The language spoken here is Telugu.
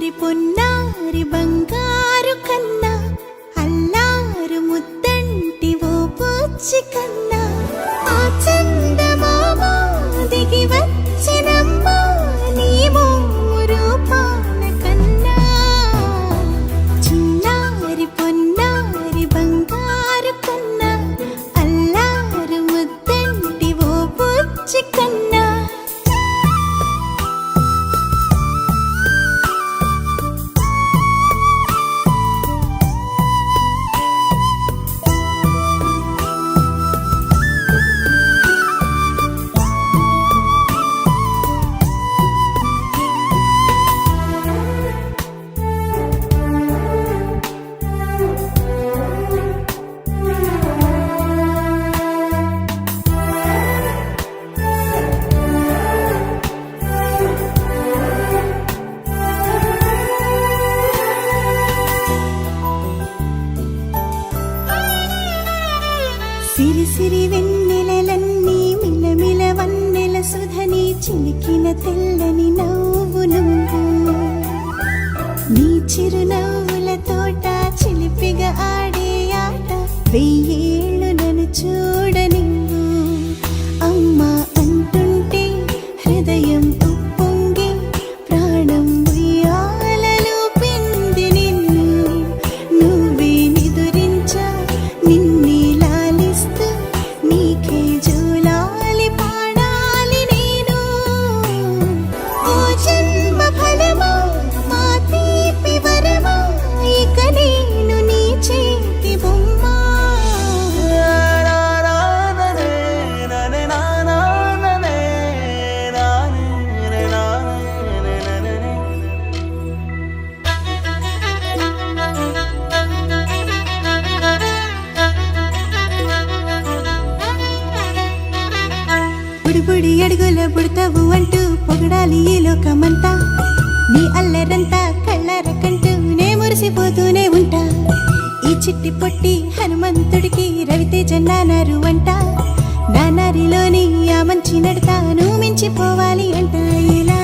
చిన్నారి పొన్నారి బంగారు కన్నా అల్లారు ముద్దంటి ఓ పూచి కన్నా ఆ చందమామ దిగి వచ్చినమ్మా నీ రూపాల కన్నా చిన్నారి పొన్నారి బంగారు కన్నా అల్లారు ముద్దంటి ఓ పూచి కన్నా సిరి సిరి వెన్నెలలన్నీ మిలమిల వన్నెల సుధని చిలికిన తెల్లని నవ్వు నువ్వు నీ చిరునవ్వుల తోట చిలిపిగా ఆడే ఆట వెయ్యేళ్ళు నన్ను చూడనివ్వు అమ్మా అంటుంటే హృదయం ఉప్పొంగి ప్రాణం ఉయ్యాలలో పిండి నిన్ను నువ్వే నిదురించా నిన్నే నీకే జూలాలి పాడాలి నేను ఓ జన్మ ఫలమా మా తీపి వరమా ఇక నేను నీ చేతి బొమ్మ బుడి అడుగుల బుడతావు అంటూ పొగడాలి ఈ లోకమంతా నీ అల్లరంతా కళ్ళారకంటూనే మురిసిపోతూనే ఉంటా ఈ చిట్టి పొట్టి హనుమంతుడికి రవితేజ నానారు అంట నానారిలోని ఆ మంచి నడతాను మించిపోవాలి అంట ఇలా